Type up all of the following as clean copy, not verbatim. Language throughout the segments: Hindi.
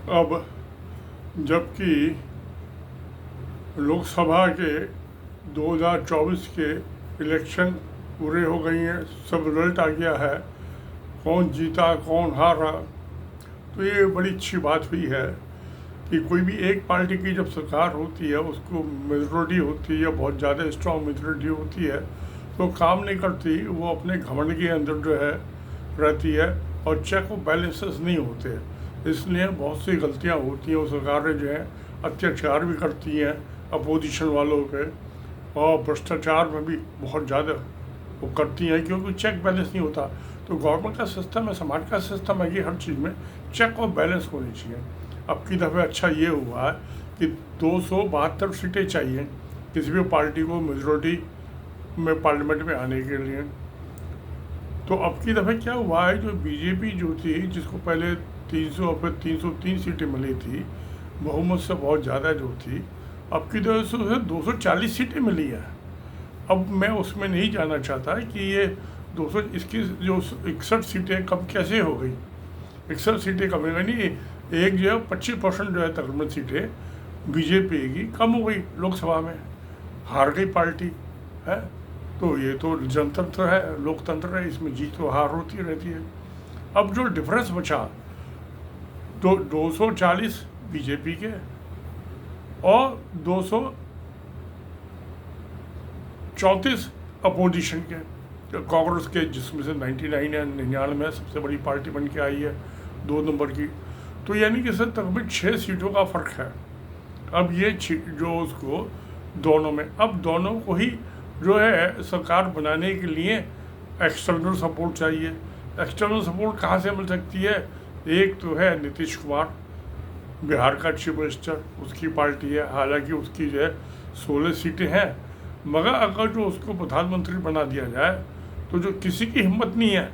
अब जबकि लोकसभा के 2024 के इलेक्शन पूरे हो गई हैं, सब रिजल्ट आ गया है, कौन जीता कौन हारा, तो ये बड़ी अच्छी बात हुई है कि कोई भी एक पार्टी की जब सरकार होती है, उसको मेजोरिटी होती है, बहुत ज़्यादा स्ट्रॉन्ग मेजोरिटी होती है, तो काम नहीं करती, वो अपने घमंड के अंदर जो है रहती है और चेक और बैलेंसेस नहीं होते, इसलिए बहुत सी गलतियां होती हैं। वो सरकारें जो है अत्याचार भी करती हैं अपोजिशन वालों पे, और भ्रष्टाचार में भी बहुत ज़्यादा वो करती हैं, क्योंकि चेक बैलेंस नहीं होता। तो गवर्नमेंट का सिस्टम है, समाज का सिस्टम है कि हर चीज़ में चेक और बैलेंस होनी चाहिए। अब की दफ़े अच्छा ये हुआ है कि 272 सीटें चाहिए किसी भी पार्टी को मेजोरिटी में पार्लियामेंट में आने के लिए। तो अब की दफ़े क्या हुआ है, जो बीजेपी जो थी, जिसको पहले 300 और फिर 303 सीटें मिली थी, बहुमत से बहुत ज़्यादा जो थी, अब की दफ़े से 240 सीटें मिली है। अब मैं उसमें नहीं जाना चाहता कि ये 221 जो 61 सीटें कब कैसे हो गई। 61 सीटें कम हो गई नहीं, एक जो है 25% जो है तकरीबन सीटें बीजेपी की कम हो गई लोकसभा में, हार गई पार्टी है। तो ये तो जनतंत्र है, लोकतंत्र है, इसमें जीत तो हार होती रहती है। अब जो डिफरेंस बचा, तो 240 बीजेपी के और 234 अपोजिशन के, कांग्रेस के, जिसमें से 99 या 99 सबसे बड़ी पार्टी बन के आई है 2 नंबर की। तो यानी कि सर तकरीबन 6 सीटों का फ़र्क है। अब ये जो उसको दोनों में, अब दोनों को ही जो है सरकार बनाने के लिए एक्सटर्नल सपोर्ट चाहिए। एक्सटर्नल सपोर्ट कहाँ से मिल सकती है? एक तो है नीतीश कुमार, बिहार का चीफ मिनिस्टर, उसकी पार्टी है, हालांकि उसकी जो है 16 सीटें हैं, मगर अगर जो उसको प्रधानमंत्री बना दिया जाए तो जो किसी की हिम्मत नहीं है,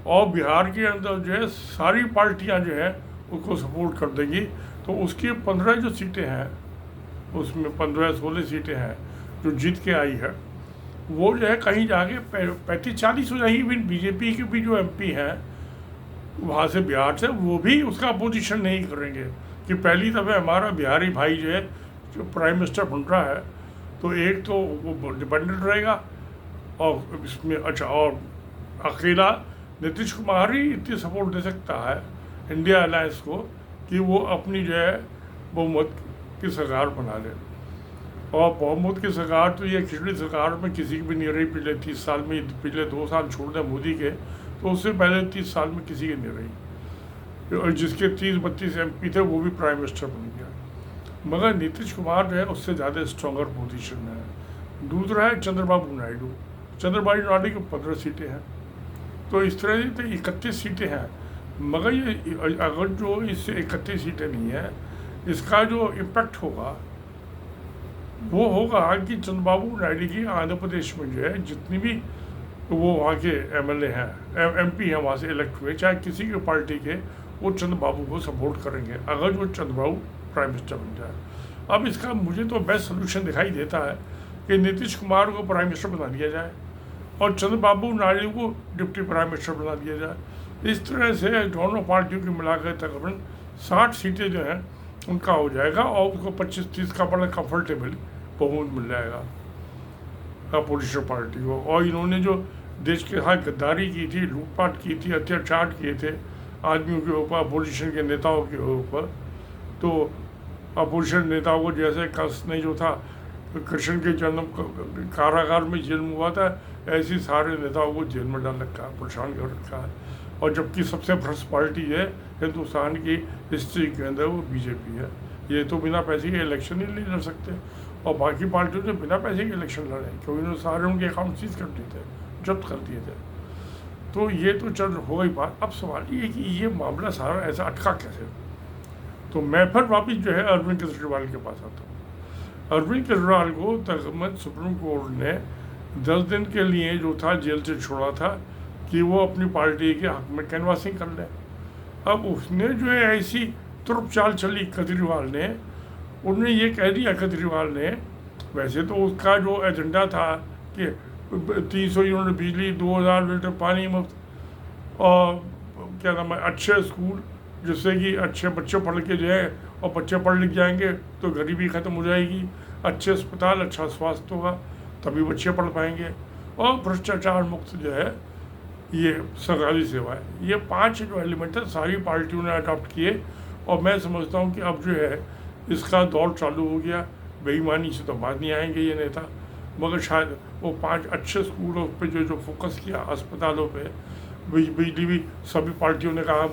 और बिहार के अंदर जो है सारी पार्टियां जो है उसको सपोर्ट कर देंगी, तो उसकी 15 जो सीटें हैं, उसमें 15-16 सीटें हैं जो जीत के आई है, वो जो है कहीं जाके 35-40 हो जाएगी। इवन बीजेपी के भी जो एमपी हैं वहाँ से, बिहार से, वो भी उसका अपोजिशन नहीं करेंगे कि पहली दफ़े हमारा बिहारी भाई जो है जो प्राइम मिनिस्टर बन रहा है, तो एक तो वो डिपेंडेंट रहेगा, और इसमें अच्छा, और अकेला नीतीश कुमार ही इतनी सपोर्ट दे सकता है इंडिया अलायंस को कि वो अपनी जो है बहुमत की सरकार बना ले। और बहुमत की सरकार तो ये खिचड़ी सरकार में किसी की भी नहीं रही पिछले 30 साल में। पिछले 2 साल छोड़ दें मोदी के, तो उससे पहले 30 साल में किसी की नहीं रही, और जिसके 30-32 MP थे वो भी प्राइम मिनिस्टर बन गया। मगर नीतीश कुमार जो है उससे ज़्यादा स्ट्रॉन्गर पोजीशन में है। दूसरा है चंद्रबाबू नायडू। चंद्रबाबू नायडू की 15 सीटें हैं, तो इस तरह से 31 सीटें हैं। मगर ये अगर जो इससे 31 सीटें नहीं है, इसका जो इम्पैक्ट होगा वो होगा कि चंद्रबाबू नायडू की आंध्र प्रदेश में जो है जितनी भी वो वहाँ के MLA हैं, MP हैं, वहाँ से इलेक्ट हुए, चाहे किसी की पार्टी के, वो चंद्रबाबू को सपोर्ट करेंगे अगर जो चंद्रबाबू प्राइम मिनिस्टर बन जाए। अब इसका मुझे तो बेस्ट सोल्यूशन दिखाई देता है कि नीतीश कुमार को प्राइम मिनिस्टर बना दिया जाए और चंद्रबाबू नायडू को डिप्टी प्राइम मिनिस्टर बना दिया जाए। इस तरह से दोनों पार्टियों की मिलाकर तकरीबन 60 सीटें जो हैं उनका हो जाएगा, और उसको 25-30 का बड़ा कंफर्टेबल बहुमत मिल जाएगा अपोजिशन पार्टी को। और इन्होंने जो देश के साथ गद्दारी की थी, लूटपाट की थी, अत्याचार किए थे आदमियों के ऊपर, अपोजिशन के नेताओं के ऊपर, तो अपोजिशन नेताओं को जैसे कंस ने जो था कृष्ण के जन्म कारागार में जेल में हुआ था, ऐसे सारे नेताओं को जेल में डाल रखा है, परेशान कर रखा है। और जबकि सबसे भ्रष्ट पार्टी है हिंदुस्तान की हिस्ट्री के अंदर वो बीजेपी है। ये तो बिना पैसे के इलेक्शन ही नहीं लड़ सकते, और बाकी पार्टियों ने बिना पैसे के इलेक्शन लड़े, क्योंकि उन्होंने सारे उनके अकाउंट सीज कर दिए थे, जब्त कर दिए थे। तो ये तो चल हो गई बात। अब सवाल ये कि ये मामला सारा ऐसा अटका कैसे। तो मैं फिर वापिस जो है अरविंद केजरीवाल के पास आता हूँ। अरविंद केजरीवाल को तकरीबन सुप्रीम कोर्ट ने 10 दिन के लिए जो था जेल से छोड़ा था कि वो अपनी पार्टी के हक में कैनवासिंग कर ले। अब उसने जो है ऐसी तुर्प चाल चली केजरीवाल ने, उन्होंने ये कह दिया केजरीवाल ने, वैसे तो उसका जो एजेंडा था कि 300 यूनिट बिजली, 2000 लीटर पानी मुफ्त, और क्या नाम है, अच्छे स्कूल, जिससे कि अच्छे बच्चे पढ़ के जो है, और बच्चे पढ़ लिख जाएंगे तो गरीबी ख़त्म हो जाएगी, अच्छे अस्पताल, अच्छा स्वास्थ्य होगा, तभी बच्चे पढ़ पाएंगे, और भ्रष्टाचार मुक्त जो है ये सरकारी सेवा है। ये 5 जो एलिमेंट है सारी पार्टियों ने अडॉप्ट किए, और मैं समझता हूँ कि अब जो है इसका दौर चालू हो गया। बेईमानी से तो बाद नहीं आएंगे ये नेता, मगर शायद वो 5 अच्छे स्कूलों पे जो फोकस किया, अस्पतालों पे, बिजली भी सभी पार्टियों ने कहा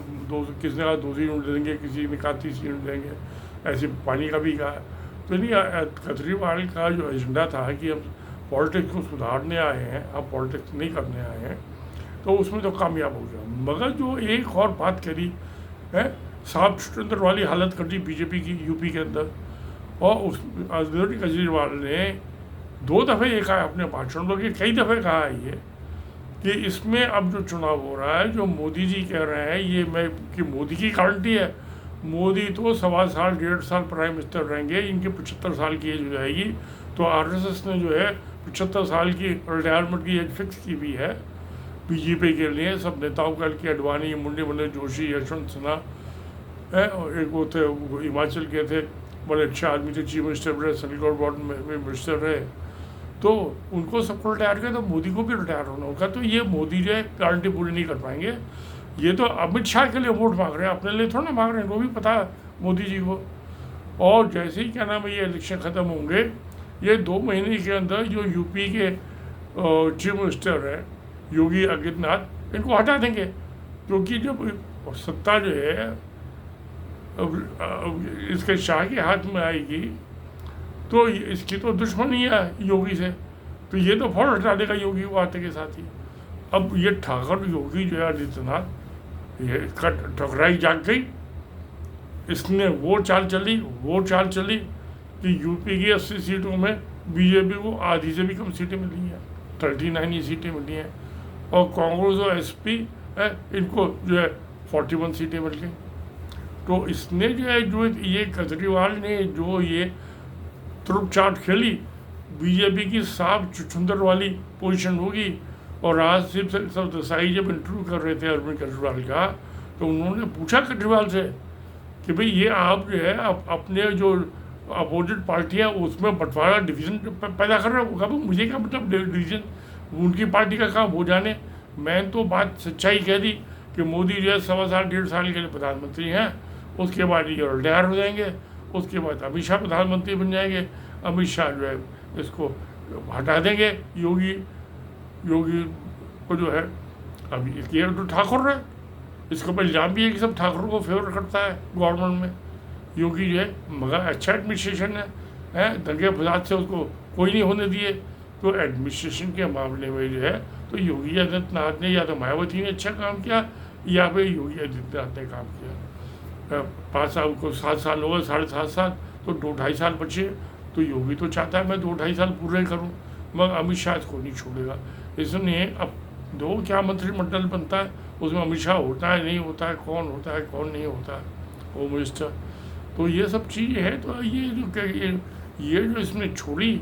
किसने कहा 2 यूनिट देंगे, किसी ने कहा 30 यूनिट देंगे, ऐसे पानी का भी कहा। तो नहीं, केजरीवाल का जो एजेंडा था कि हम पॉलिटिक्स को सुधारने आए हैं, अब पॉलिटिक्स नहीं करने आए हैं, तो उसमें तो कामयाब हो गया। मगर जो एक और बात करी है, सांप छुटंदर वाली हालत कर दी बीजेपी की यूपी के अंदर, और उस अरविंद केजरीवाल ने 2 दफ़े ये कहा अपने भाषण में, कई दफ़े कहा है ये कि इसमें अब जो चुनाव हो रहा है, जो मोदी जी कह रहे हैं, ये मैं कि मोदी की गारंटी है। मोदी तो 1.25 साल 1.5 साल प्राइम मिनिस्टर रहेंगे, इनके 75 साल की एज हो जाएगी। तो आरएसएस ने जो है 75 साल की रिटायरमेंट की एज फिक्स की भी है बीजेपी के लिए। सब नेताओं का कि अडवाणी, मुंडे मनोज जोशी, यशवंत सिन्हा है, और एक वो थे हिमाचल के थे, बड़े अच्छे आदमी थे, चीफ मिनिस्टर रहे, सेंट्रल गवर्नमेंट में मिनिस्टर रहे, तो उनको सबको रिटायर किया, तो मोदी को भी रिटायर होना होगा। तो ये मोदी जो है गारंटी पूरी नहीं कर पाएंगे। ये तो अमित शाह के लिए वोट मांग रहे हैं, अपने लिए थोड़ा ना मांग रहे हैं, वो भी पता है मोदी जी को। और जैसे ही क्या नाम है ये इलेक्शन ख़त्म होंगे, ये 2 महीने के अंदर जो यूपी के चीफ मिनिस्टर हैं योगी आदित्यनाथ, इनको हटा देंगे, क्योंकि जब सत्ता जो है अब इसके शाह के हाथ में आएगी तो इसकी तो दुश्मनी है योगी से, तो ये तो फौरन हटा देगा योगी को आते के साथ ही। अब ये ठाकर योगी जो है आदित्यनाथ, ये ठकराई जाग गई, इसने वो चाल चली कि यूपी की 80 सीटों में बीजेपी को आधी से भी कम सीटें मिली हैं, 39 ही सीटें मिली हैं, और कांग्रेस और एसपी है इनको जो है 41 सीटें मिल गई। तो इसने जो है जो ये केजरीवाल ने जो ये तुरुप चाट खेली, बीजेपी की साफ छुछुंदर वाली पोजीशन होगी। और आज सिर्फ सरदेसाई जब इंटरव्यू कर रहे थे अरविंद केजरीवाल का, तो उन्होंने पूछा केजरीवाल से कि भाई ये आप जो है अपने जो अपोजिट पार्टी है उसमें बंटवारा डिवीज़न पैदा कर रहे हो। कहा मुझे क्या मतलब डिवीज़न, उनकी पार्टी का काम हो जाने। मैं तो बात सच्चाई कह दी कि मोदी जो है 1.25 साल 1.5 साल के लिए प्रधानमंत्री हैं, उसके बाद ये रिटायर हो जाएंगे, उसके बाद अमित शाह प्रधानमंत्री बन जाएंगे। अमित शाह जो है इसको हटा देंगे, योगी को जो है। अब ये तो ठाकुर है, इसके ऊपर इल्ज़ाम भी है कि सब ठाकुर को फेवर करता है गवर्नमेंट में योगी जो है। मगर अच्छा एडमिनिस्ट्रेशन है, दंगे फसाद से उसको कोई नहीं होने दिए। तो एडमिनिस्ट्रेशन के मामले में जो है तो योगी आदित्यनाथ ने या तो मायावती ने अच्छा काम किया या फिर योगी आदित्यनाथ ने काम किया। 5 साल को 7 साल हो गए, 7.5 साल, तो 2-2.5 साल बचे। तो योगी तो चाहता है मैं 2-2.5 साल पूरे करूं, मगर अमित शाह इसको नहीं छोड़ेगा। इसलिए अब क्या मंत्रिमंडल बनता है, उसमें अमित शाह होता है नहीं होता है, कौन होता है कौन नहीं होता है, होम मिनिस्टर। तो ये सब चीज़ें हैं। तो ये जो इसने छोड़ी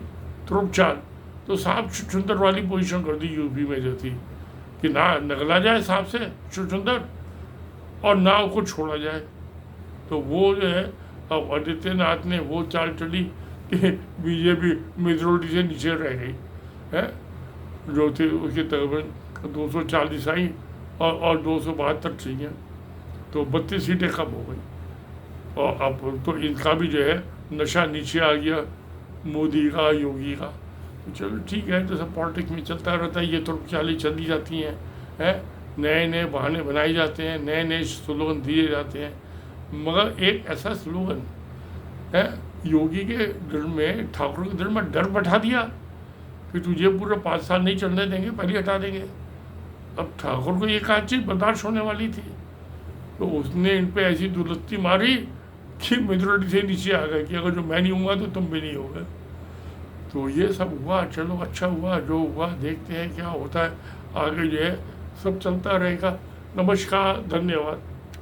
तुरुप चाल, तो सांप छुछुंदर वाली पोजीशन कर दी यूपी में जो थी कि ना नगला जाए सांप से छुछुंदर और ना उसको छोड़ा जाए। तो वो जो है अब आदित्यनाथ ने वो चाल चली कि बीजेपी मेजोरिटी से नीचे रह गई है, जो थे उसके तकरीबन 240 आई और 272 चाहिए, तो 32 सीटें कम हो गई। और अब तो इनका भी जो है नशा नीचे आ गया, मोदी का योगी का। तो चलो ठीक है, तो सब पॉलिटिक्स में चलता रहता है। ये तो चाली चली जाती हैं, नए नए बहाने बनाए जाते हैं, नए नए स्लोगन दिए जाते हैं। मगर एक ऐसा स्लोगन है योगी के दिल में, ठाकुर के दिल में डर बैठा दिया कि तुझे पूरे 5 साल नहीं चलने देंगे, पहले हटा देंगे। अब ठाकुर को ये कहा चीज़ बर्दाश्त होने वाली थी, तो उसने इन पे ऐसी दुलत्ती मारी कि मेजोरिटी से नीचे आ गए कि अगर जो मैं नहीं हूँगा तो तुम भी नहीं होगे। तो ये सब हुआ, चलो अच्छा हुआ, जो हुआ देखते हैं क्या होता है आगे, जो है सब चलता रहेगा। नमस्कार, धन्यवाद।